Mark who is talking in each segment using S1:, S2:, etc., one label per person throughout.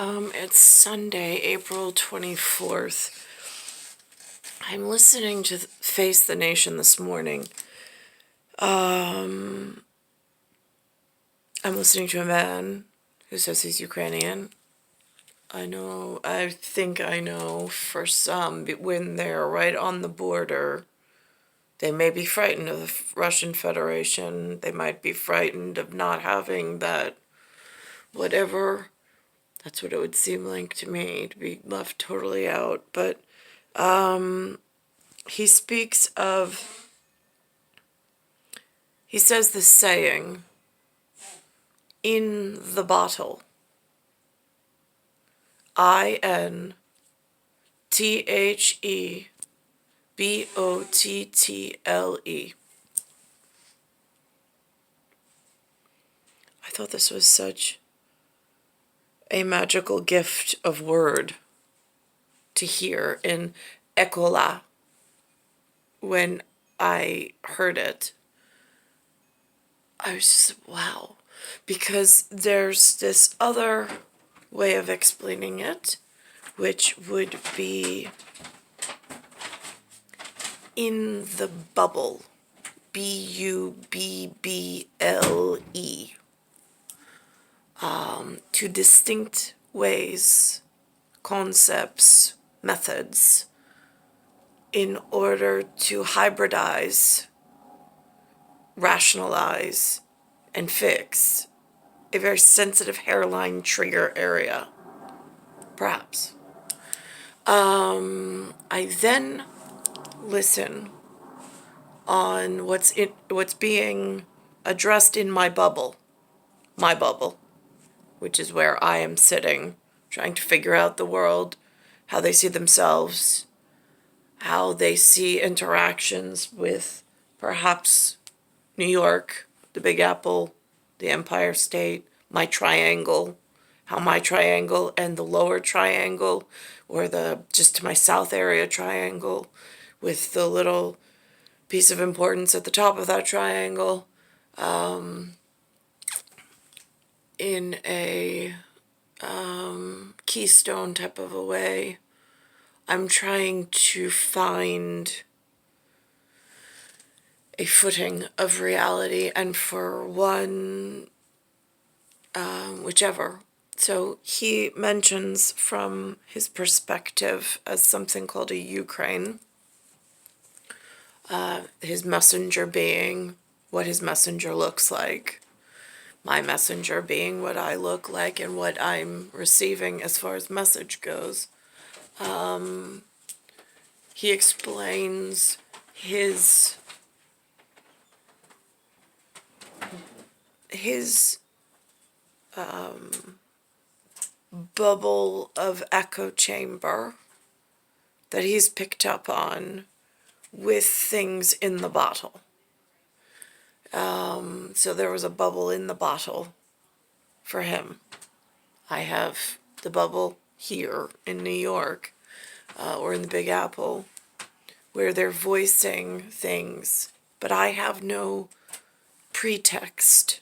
S1: It's Sunday, April 24th. I'm listening to Face the Nation this morning. I'm listening to a man who says he's Ukrainian. I think I know for some, when they're right on the border, they may be frightened of the Russian Federation. They might be frightened of not having that, whatever. That's what it would seem like to me, to be left totally out. But he speaks of, he says the saying, in the bottle. INTHEBOTTLE. I thought this was such a magical gift of word to hear in Ecola. When I heard it, I was just, wow. Because there's this other way of explaining it, which would be in the bubble. BUBBLE. Two distinct ways, concepts, methods, in order to hybridize, rationalize, and fix a very sensitive hairline trigger area, perhaps. I then listen on what's being addressed in my bubble, which is where I am sitting, trying to figure out the world, how they see themselves, how they see interactions with perhaps New York, the Big Apple, the Empire State, my triangle, how my triangle and the lower triangle, or the just to my south area triangle, with the little piece of importance at the top of that triangle, in a keystone type of a way. I'm trying to find a footing of reality, and for one, whichever. So he mentions from his perspective as something called a Ukraine, his messenger being what his messenger looks like, my messenger being what I look like and what I'm receiving as far as message goes. He explains his bubble of echo chamber that he's picked up on with things in the bottle. So there was a bubble in the bottle for him. I have the bubble here in New York, or in the Big Apple, where they're voicing things, but I have no pretext.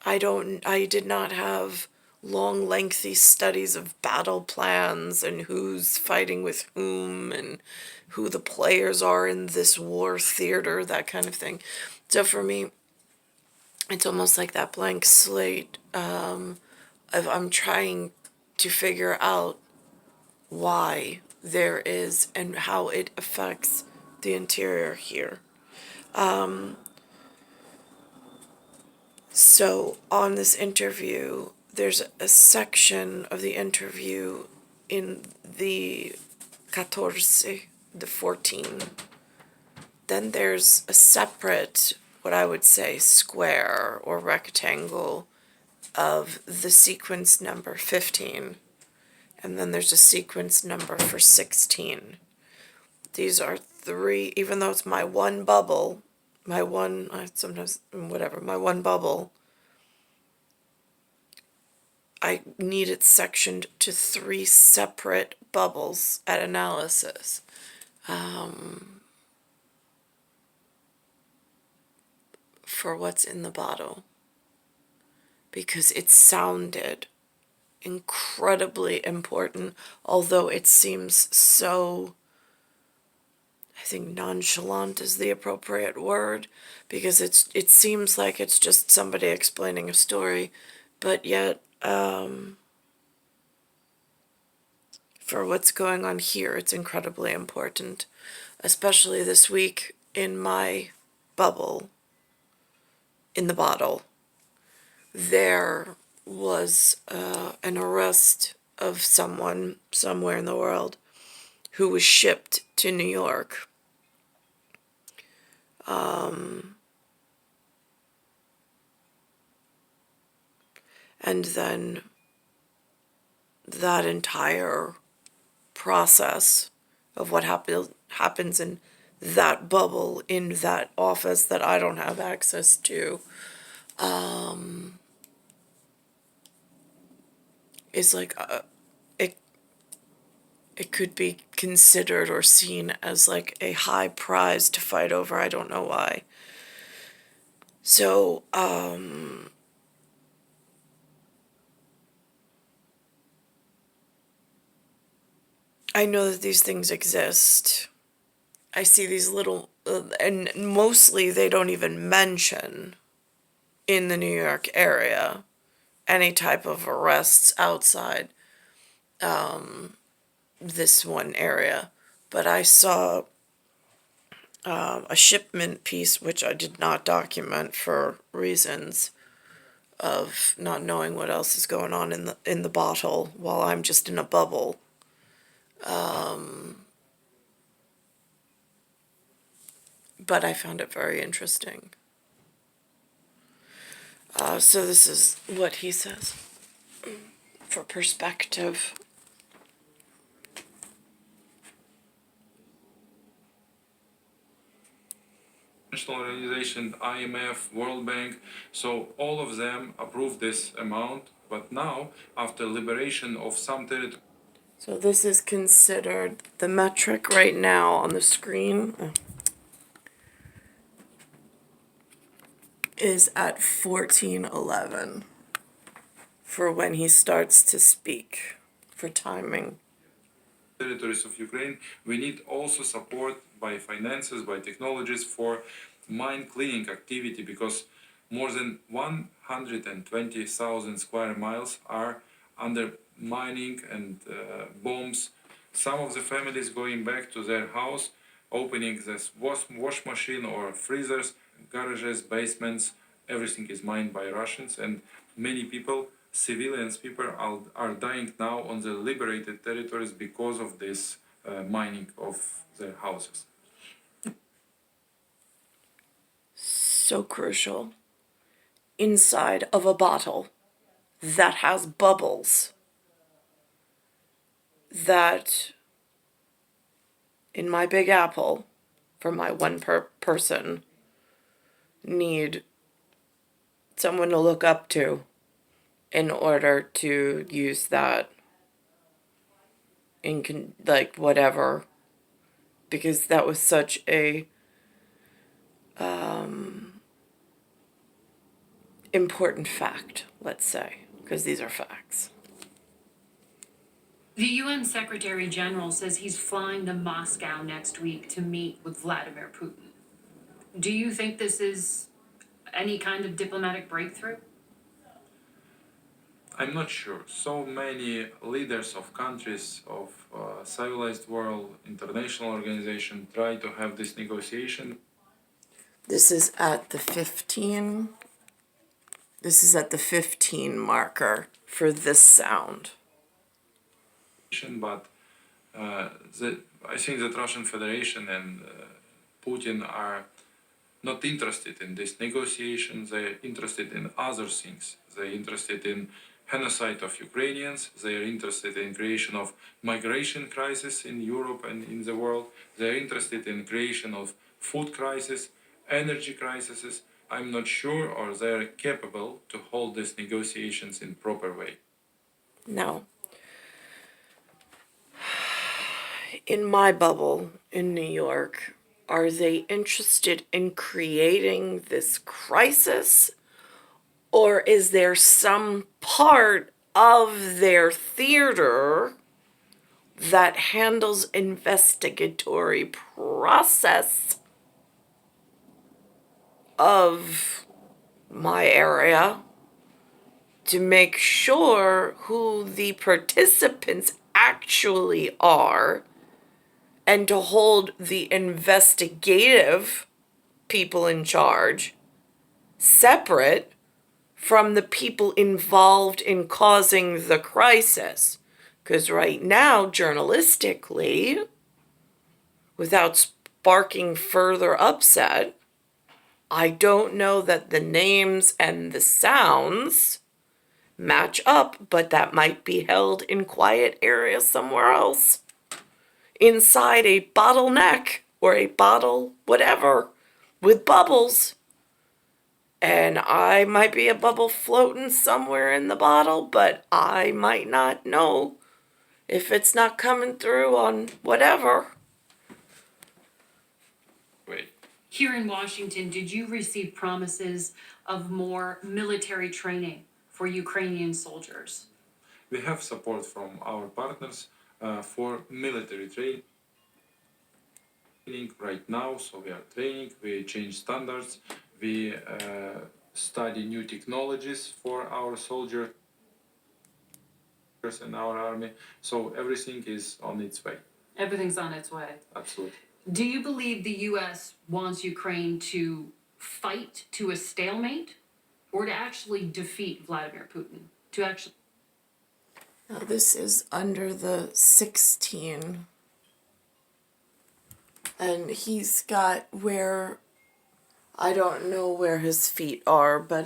S1: I did not have long, lengthy studies of battle plans and who's fighting with whom and who the players are in this war theater, that kind of thing. So for me, it's almost like that blank slate. I'm trying to figure out why there is and how it affects the interior here. So on this interview, there's a section of the interview in the Cattaruzza, the 14. Then there's a separate, what I would say, square or rectangle of the sequence number 15. And then there's a sequence number for 16. These are three, even though it's my one bubble, my one bubble, I need it sectioned to three separate bubbles at analysis. For what's in the bottle. Because it sounded incredibly important, although it seems so, I think nonchalant is the appropriate word, because it seems like it's just somebody explaining a story, but yet for what's going on here, it's incredibly important, especially this week in my bubble, in the bottle. There was an arrest of someone somewhere in the world who was shipped to New York. And then that entire process of what happens in that bubble, in that office that I don't have access to, is like it it could be considered or seen as like a high prize to fight over. I don't know why. So I know that these things exist. I see these little and mostly they don't even mention in the New York area any type of arrests outside this one area. But I saw a shipment piece, which I did not document for reasons of not knowing what else is going on in the bottle while I'm just in a bubble. But I found it very interesting. So this is what he says for perspective.
S2: International Organization, IMF, World Bank, so all of them approved this amount, but now, after liberation of some territory.
S1: So this is considered the metric right now on the screen is at 14:11 for when he starts to speak, for timing.
S2: Territories of Ukraine, we need also support by finances, by technologies for mine cleaning activity, because more than 120,000 square miles are under mining and bombs. Some of the families going back to their house, opening this wash machine or freezers, garages, basements, everything is mined by Russians, and many people, civilians people, are dying now on the liberated territories because of this mining of their houses.
S1: So crucial. Inside of a bottle that has bubbles that in my Big Apple, for my one person, need someone to look up to in order to use that in like whatever, because that was such a important fact, let's say, because these are facts.
S3: The UN Secretary General says he's flying to Moscow next week to meet with Vladimir Putin. Do you think this is any kind of diplomatic breakthrough?
S2: I'm not sure. So many leaders of countries of civilized world, international organization try to have this negotiation.
S1: This is at the 15. This is at the 15 marker for this sound.
S2: But I think that Russian Federation and Putin are not interested in this negotiation. They're interested in other things. They're interested in genocide of Ukrainians. They are interested in creation of migration crisis in Europe and in the world. They're interested in creation of food crisis, energy crises. I'm not sure or they're capable to hold these negotiations in proper way.
S1: No. In my bubble in New York, are they interested in creating this crisis? Or is there some part of their theater that handles investigatory process of my area to make sure who the participants actually are and to hold the investigative people in charge separate from the people involved in causing the crisis. Because right now, journalistically, without sparking further upset, I don't know that the names and the sounds match up, but that might be held in quiet areas somewhere else. Inside a bottleneck or a bottle, whatever, with bubbles. And I might be a bubble floating somewhere in the bottle, but I might not know if it's not coming through on whatever.
S2: Wait,
S3: Here in Washington, did you receive promises of more military training for Ukrainian soldiers?
S2: we have support from our partners for military training right now. So we are training, we change standards, we study new technologies for our soldiers and our army. So everything is on its way.
S3: Everything's on its way.
S2: Absolutely.
S3: Do you believe the US wants Ukraine to fight to a stalemate or to actually defeat Vladimir Putin? To actually
S1: Now this is under the 16. And he's got where, I don't know where his feet are, but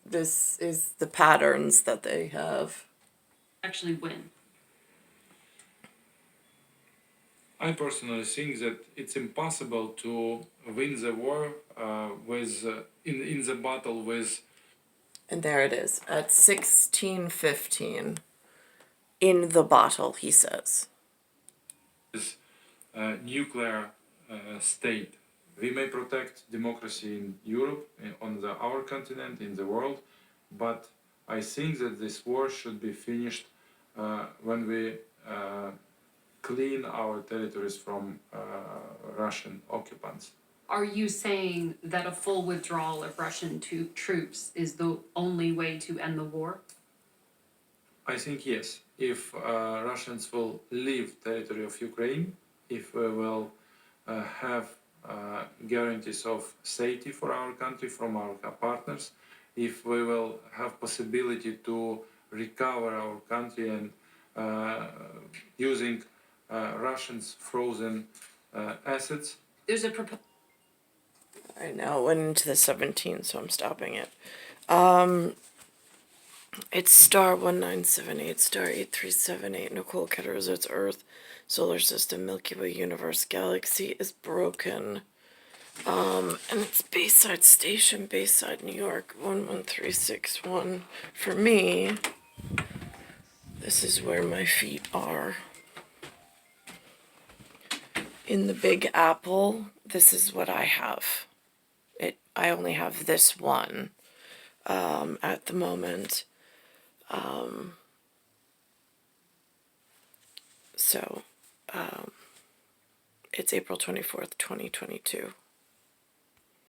S1: this is the patterns that they have.
S3: actually win?
S2: I personally think that it's impossible to win the war in the battle with
S1: And there it is, at 16:15. In the bottle, he says.
S2: nuclear state. We may protect democracy in Europe, our continent, in the world, but I think that this war should be finished when we clean our territories from Russian occupants.
S3: Are you saying that a full withdrawal of Russian troops is the only way to end the war?
S2: I think yes. If Russians will leave territory of Ukraine, if we will have guarantees of safety for our country from our partners, if we will have possibility to recover our country and using Russians' frozen assets.
S3: There's a proposal.
S1: I now went into the 17, so I'm stopping it. It's star 1978, star 8378, Nicole, Cattaruzza, it's Earth, solar system, Milky Way, universe, galaxy is broken. And it's Bayside Station, Bayside, New York, 11361. For me, this is where my feet are. In the Big Apple, this is what I have. I only have this one at the moment. So it's April 24th, 2022.